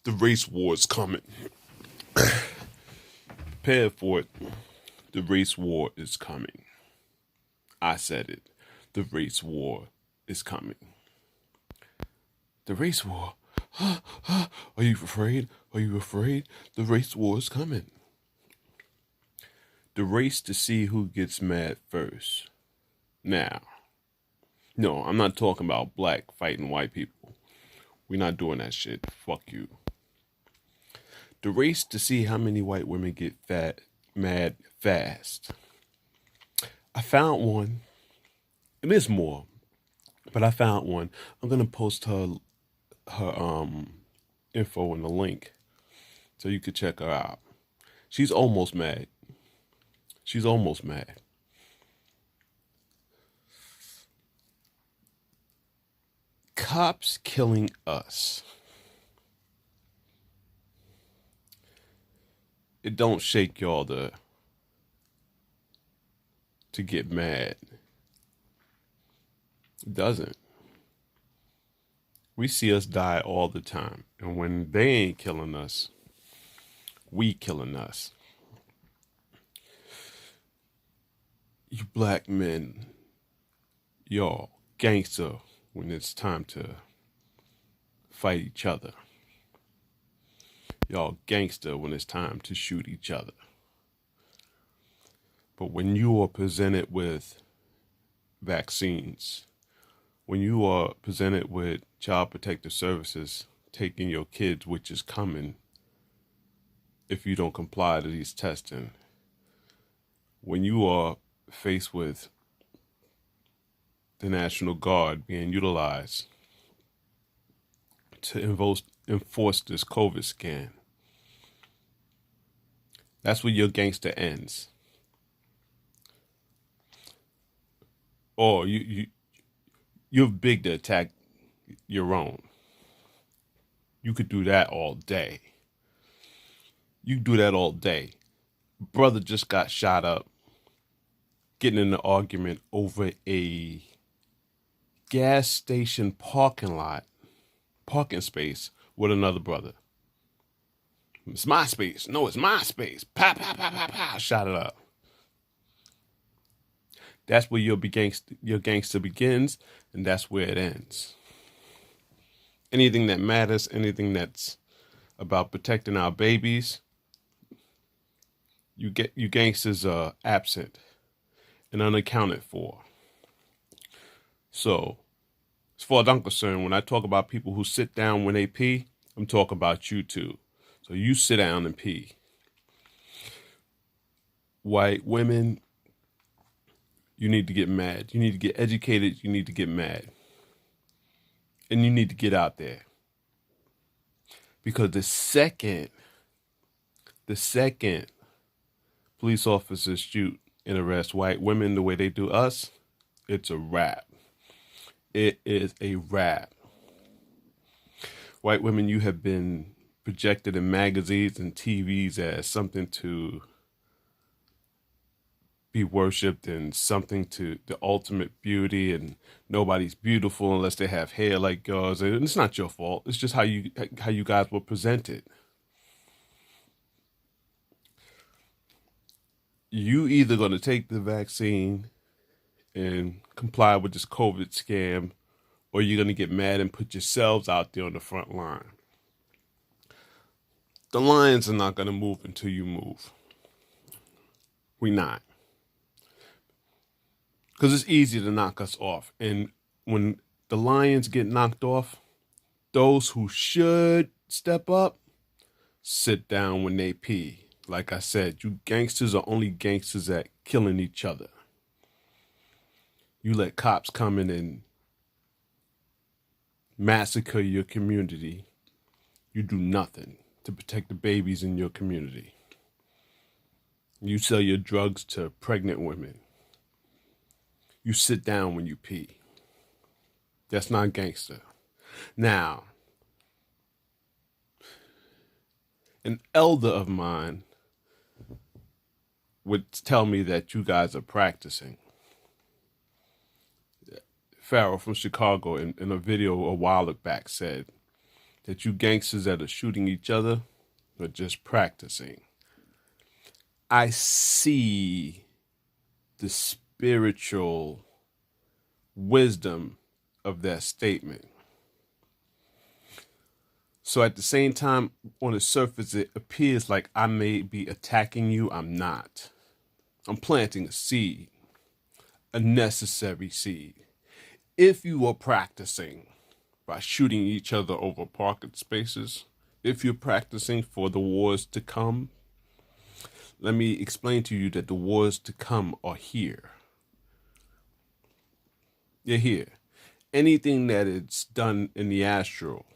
The race war is coming. Prepare for it. The race war is coming. I said it. The race war is coming. The race war. Are you afraid? Are you afraid? The race war is coming. The race to see who gets mad first. Now, no, I'm not talking about black fighting white people. We're not doing that shit. Fuck you. The race to see how many white women get mad fast. I found one. It is more, but I found one. I'm gonna post her info in the link so you could check her out. She's almost mad. She's almost mad. Cops killing us. It don't shake y'all to get mad. It doesn't. We see us die all the time. And when they ain't killing us, we killing us. You black men, y'all gangster when it's time to fight each other. Y'all gangster when it's time to shoot each other. But when you are presented with vaccines, when you are presented with child protective services taking your kids, which is coming if you don't comply to these testing, when you are faced with the National Guard being utilized to enforce this COVID scan, that's where your gangster ends. Or you're big to attack your own. You could do that all day. You do that all day. Brother just got shot up, getting in an argument over a gas station parking space with another brother. It's my space. No, it's my space. Pow, pow, pow, pow, pow. Shot it up. That's where your gangster begins, and that's where it ends. Anything that matters, anything that's about protecting our babies, you gangsters are absent and unaccounted for. So, as far as I'm concerned, when I talk about people who sit down when they pee, I'm talking about you too. So you sit down and pee. White women, you need to get mad. You need to get educated. You need to get mad. And you need to get out there. Because the second police officers shoot and arrest white women the way they do us, it's a wrap. It is a wrap. White women, you have been projected in magazines and TVs as something to be worshipped and something to the ultimate beauty, and nobody's beautiful unless they have hair like yours. And it's not your fault. It's just how you guys were presented. You either going to take the vaccine and comply with this COVID scam, or you're going to get mad and put yourselves out there on the front line. The lions are not going to move until you move. We not. Because it's easy to knock us off. And when the lions get knocked off, those who should step up, sit down when they pee. Like I said, you gangsters are only gangsters at killing each other. You let cops come in and massacre your community. You do nothing to protect the babies in your community. You sell your drugs to pregnant women. You sit down when you pee. That's not gangster. Now, an elder of mine would tell me that you guys are practicing. Farrell from Chicago in a video a while back said that you gangsters that are shooting each other are just practicing. I see the spiritual wisdom of that statement. So at the same time, on the surface, it appears like I may be attacking you. I'm not. I'm planting a seed, a necessary seed. If you are practicing by shooting each other over parking spaces, if you're practicing for the wars to come, let me explain to you that the wars to come are here. They're here. Anything that is done in the astral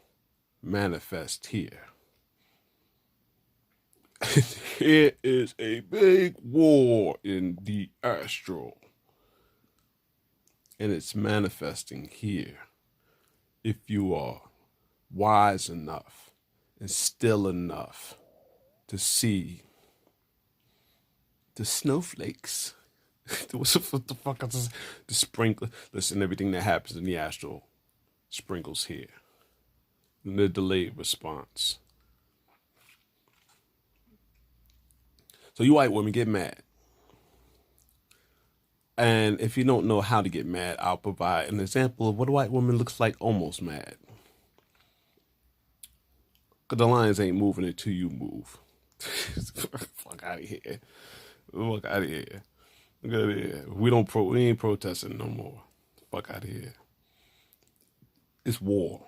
manifest here. Here is a big war in the astral, and it's manifesting here. If you are wise enough and still enough to see the snowflakes, what the fuck is this? The sprinkle. Listen, everything that happens in the astral sprinkles here. And the delayed response. So you white women get mad. And if you don't know how to get mad, I'll provide an example of what a white woman looks like almost mad. Because the lions ain't moving until you move. Fuck out of here. Fuck out of here. Look out of here. We ain't protesting no more. Fuck out of here. It's war.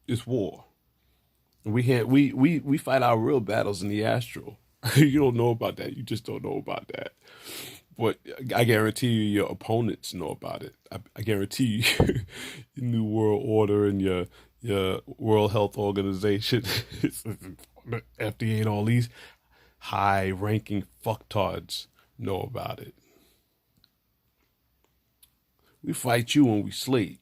It's war. We fight our real battles in the astral. You don't know about that. You just don't know about that. But I guarantee you your opponents know about it. I guarantee you your New World Order and your World Health Organization, FDA and all these high-ranking fucktards know about it. We fight you when we sleep.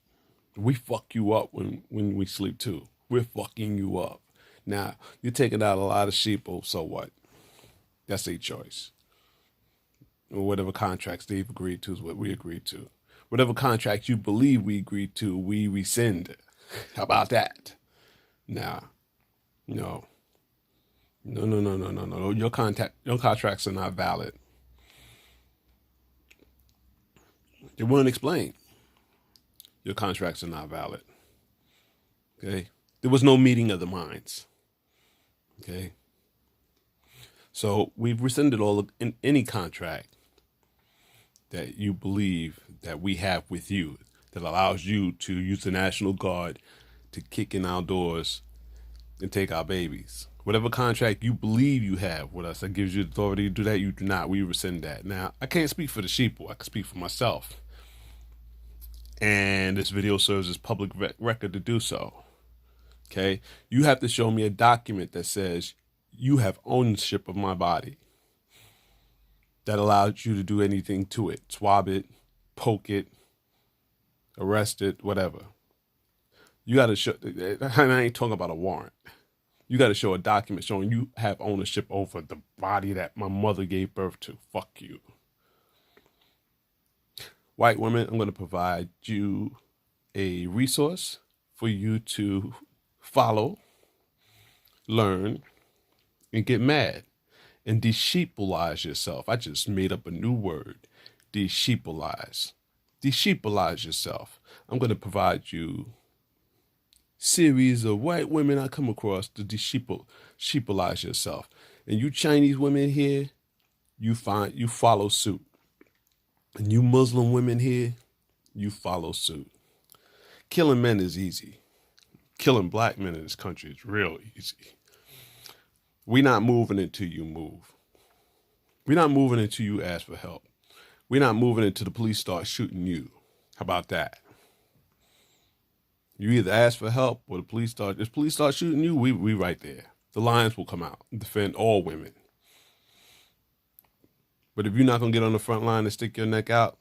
We fuck you up when we sleep too. We're fucking you up. Now, you're taking out a lot of sheeple, so what? That's their choice. Or whatever contracts they've agreed to is what we agreed to. Whatever contract you believe we agreed to, we rescind. How about that? Now, no. No. Your contracts are not valid. They weren't explained. Your contracts are not valid. Okay? There was no meeting of the minds. Okay? So we've rescinded all of any contract that you believe that we have with you that allows you to use the National Guard to kick in our doors and take our babies. Whatever contract you believe you have with us that gives you the authority to do that, you do not. We rescind that. Now, I can't speak for the sheeple. I can speak for myself. And this video serves as public record to do so. Okay? You have to show me a document that says you have ownership of my body that allows you to do anything to it. Swab it, poke it, arrest it, whatever. You got to show, I ain't talking about a warrant. You got to show a document showing you have ownership over the body that my mother gave birth to. Fuck you. White women, I'm going to provide you a resource for you to follow, learn, and get mad and desheeplize yourself. I just made up a new word, desheeplize. Desheeplize yourself. I'm going to provide you series of white women I come across to sheeplize yourself. And you Chinese women here, you follow suit. And you Muslim women here, you follow suit. Killing men is easy. Killing black men in this country is real easy. We're not moving until you move. We're not moving until you ask for help. We're not moving until the police start shooting you. How about that? You either ask for help or if police start shooting you, we right there. The lions will come out and defend all women. But if you're not going to get on the front line and stick your neck out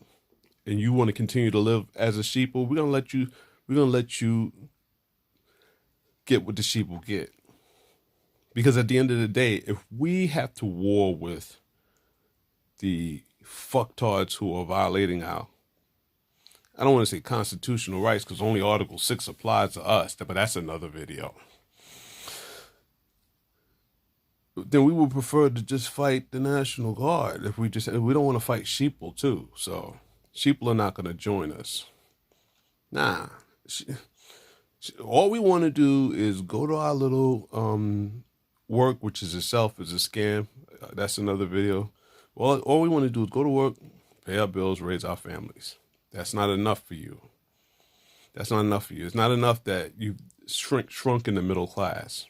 and you want to continue to live as a sheeple, we're going to let you get what the sheep will get. Because at the end of the day, if we have to war with the fucktards who are violating our, I don't want to say constitutional rights because only Article 6 applies to us, but that's another video. then we would prefer to just fight the National Guard. If we don't want to fight sheeple too. So sheeple are not going to join us. Nah. All we want to do is go to our little work, which is itself is a scam. That's another video. All we want to do is go to work, pay our bills, raise our families. That's not enough for you. That's not enough for you. It's not enough that you shrunk in the middle class.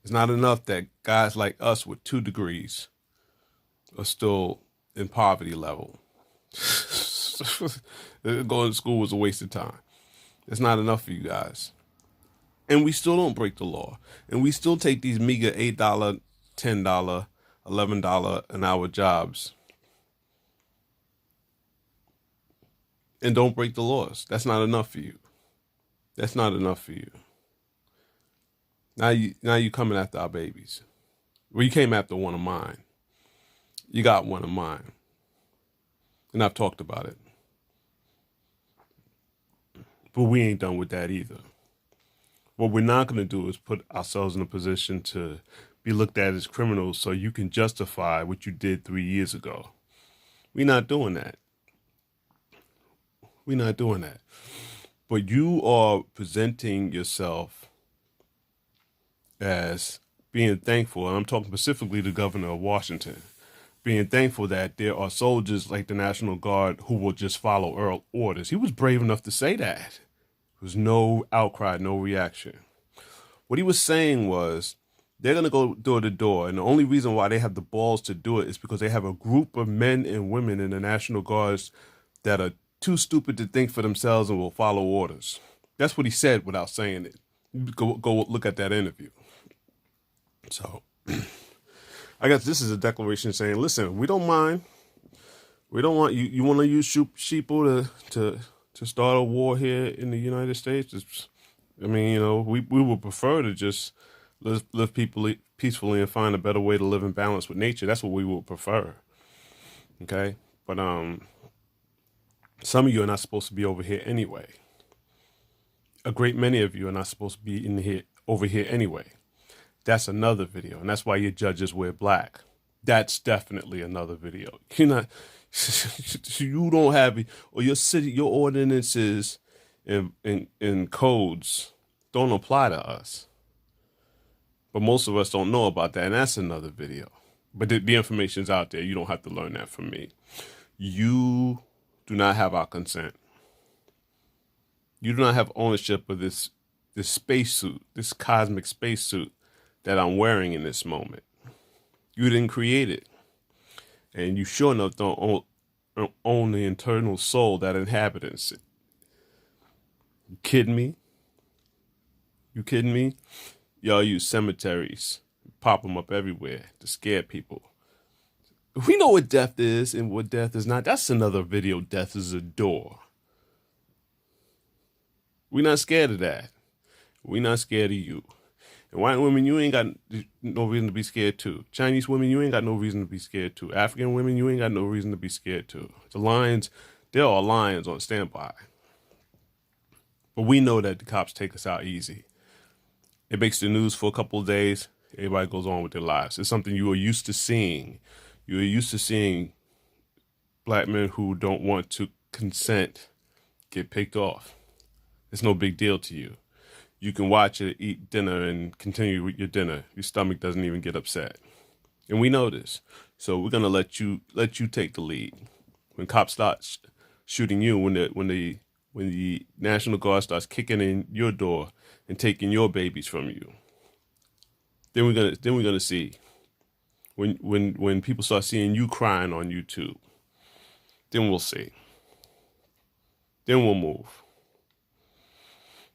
It's not enough that guys like us with 2 degrees are still in poverty level. Going to school was a waste of time. It's not enough for you guys. And we still don't break the law. And we still take these meager $8, $10, $11 an hour jobs and don't break the laws. That's not enough for you. That's not enough for you. Now you coming after our babies. Well, you came after one of mine. You got one of mine. And I've talked about it. But we ain't done with that either. What we're not going to do is put ourselves in a position to be looked at as criminals so you can justify what you did 3 years ago. We're not doing that. We're not doing that. But you are presenting yourself as being thankful, and I'm talking specifically to the governor of Washington, being thankful that there are soldiers like the National Guard who will just follow orders. He was brave enough to say that. There was no outcry, no reaction. What he was saying was they're going to go door to door, and the only reason why they have the balls to do it is because they have a group of men and women in the National Guards that are too stupid to think for themselves and will follow orders. That's what he said without saying it. Go look at that interview. So I guess this is a declaration saying, listen, we don't mind. We don't want you. You want to use sheeple to start a war here in the United States? We would prefer to just live peacefully and find a better way to live in balance with nature. That's what we would prefer. Okay, but some of you are not supposed to be over here anyway. A great many of you are not supposed to be over here anyway. That's another video, and that's why your judges wear black. That's definitely another video. You're not, you don't have, or your city, your ordinances and codes don't apply to us. But most of us don't know about that, and that's another video. But the information's out there. You don't have to learn that from me. You do not have our consent. You do not have ownership of this spacesuit, this cosmic spacesuit that I'm wearing in this moment. You didn't create it. And you sure enough don't own the internal soul that inhabits it. You kidding me? You kidding me? Y'all use cemeteries, pop them up everywhere to scare people. We know what death is and what death is not. That's another video. Death is a door. We're not scared of that. We're not scared of you. And white women, you ain't got no reason to be scared too. Chinese women, you ain't got no reason to be scared too. African women, you ain't got no reason to be scared too. The lions, there are lions on standby. But we know that the cops take us out easy. It makes the news for a couple of days. Everybody goes on with their lives. It's something you are used to seeing. You are used to seeing black men who don't want to consent get picked off. It's no big deal to you. You can watch it, eat dinner, and continue with your dinner. Your stomach doesn't even get upset. And we know this. So we're gonna let you take the lead. When cops start shooting you, when the National Guard starts kicking in your door and taking your babies from you, then we're gonna see. When people start seeing you crying on YouTube, then we'll see. Then we'll move.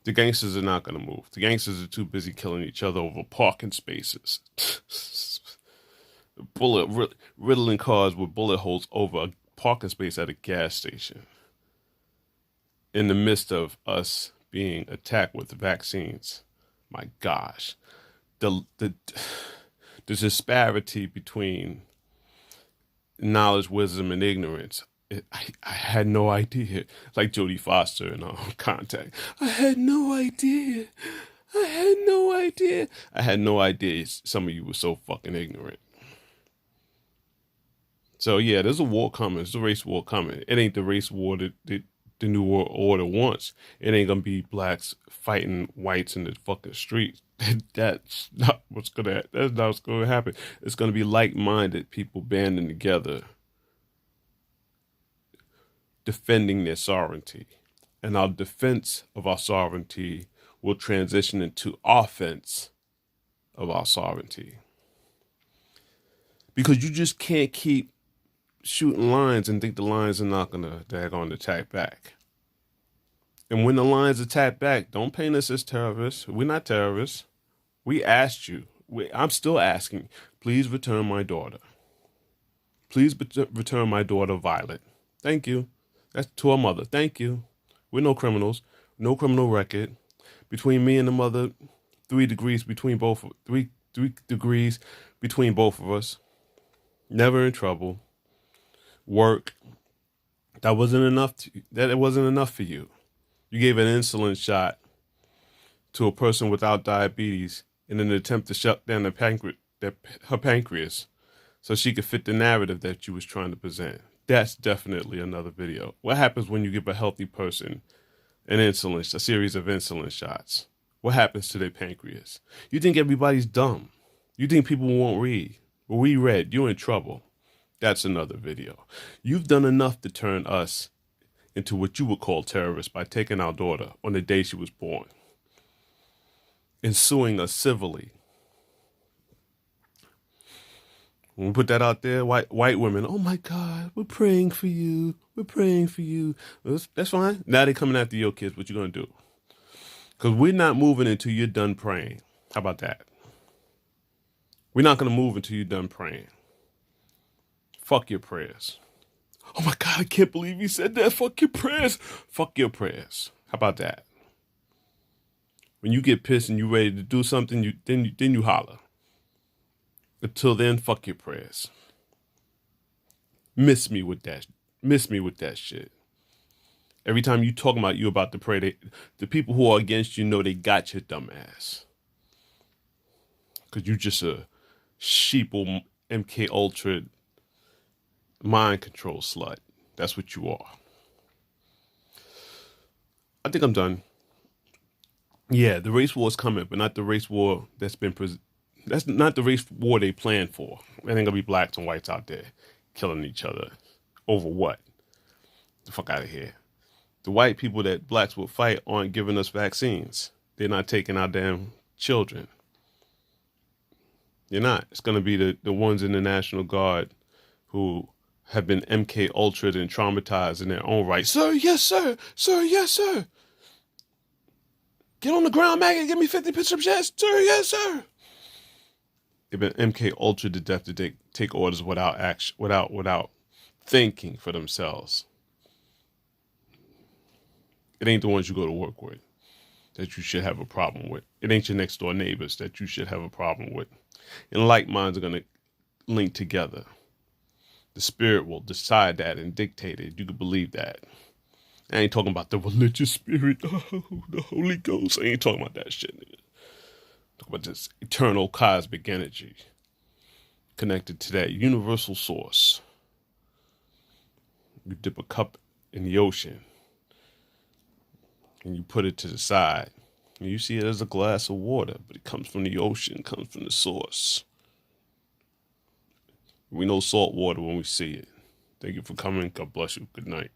The gangsters are not going to move. The gangsters are too busy killing each other over parking spaces. Riddling cars with bullet holes over a parking space at a gas station. In the midst of us being attacked with vaccines. My gosh. The disparity between knowledge, wisdom, and ignorance. I had no idea. Like Jodie Foster in Contact. I had no idea. idea? I had no idea some of you were so fucking ignorant. So yeah, there's a war coming. There's a race war coming. It ain't the race war that the New World Order wants. It ain't gonna be blacks fighting whites in the fucking streets. That's not what's gonna. That's not what's gonna happen. It's gonna be like-minded people banding together, defending their sovereignty, and our defense of our sovereignty will transition into offense of our sovereignty. Because you just can't keep shooting lines and think the lines are not gonna attack back. And when the lines attack back, don't paint us as terrorists. We're not terrorists. We asked you. I'm still asking. Please return my daughter. Please return my daughter, Violet. Thank you. That's to her mother. Thank you. We're no criminals. No criminal record. Between me and the mother, 3 degrees between both. 3 degrees between both of us. Never in trouble. Work. That wasn't enough. It wasn't enough for you. You gave an insulin shot to a person without diabetes in an attempt to shut down her pancreas so she could fit the narrative that you was trying to present. That's definitely another video. What happens when you give a healthy person a series of insulin shots? What happens to their pancreas? You think everybody's dumb. You think people won't read. Well, we read. You're in trouble. That's another video. You've done enough to turn us into what you would call terrorists by taking our daughter on the day she was born and suing us civilly. When we put that out there, white women, oh my God, we're praying for you. We're praying for you. That's fine. Now they're coming after your kids. What you gonna do? Because we're not moving until you're done praying. How about that? We're not gonna move until you're done praying. Fuck your prayers. Oh my God, I can't believe you said that. Fuck your prayers. Fuck your prayers. How about that? When you get pissed and you ready to do something, then you holler. Until then, fuck your prayers. Miss me with that shit. Every time you talk about you about to pray, the people who are against you know they got your dumb ass. Because you just a sheeple MK Ultra mind control slut. That's what you are. I think I'm done. Yeah, the race war is coming, but not the race war that's not the race war they planned for. There ain't gonna be blacks and whites out there killing each other over what? The fuck out of here. The white people that blacks will fight aren't giving us vaccines. They're not taking our damn children. You're not. It's gonna be the ones in the National Guard who have been MK Ultra'd and traumatized in their own right. Sir, yes, sir. Sir, yes, sir. Get on the ground, Maggie. Give me 50 push-ups. Yes, sir. Yes, sir. They've been MK Ultra to death to take orders without action, without thinking for themselves. It ain't the ones you go to work with that you should have a problem with. It ain't your next door neighbors that you should have a problem with. And like minds are gonna link together. The spirit will decide that and dictate it. You can believe that. I ain't talking about the religious spirit, the Holy Ghost. I ain't talking about that shit, nigga. Talk about this eternal cosmic energy connected to that universal source. You dip a cup in the ocean and you put it to the side. And you see it as a glass of water, but it comes from the ocean, comes from the source. We know salt water when we see it. Thank you for coming. God bless you. Good night.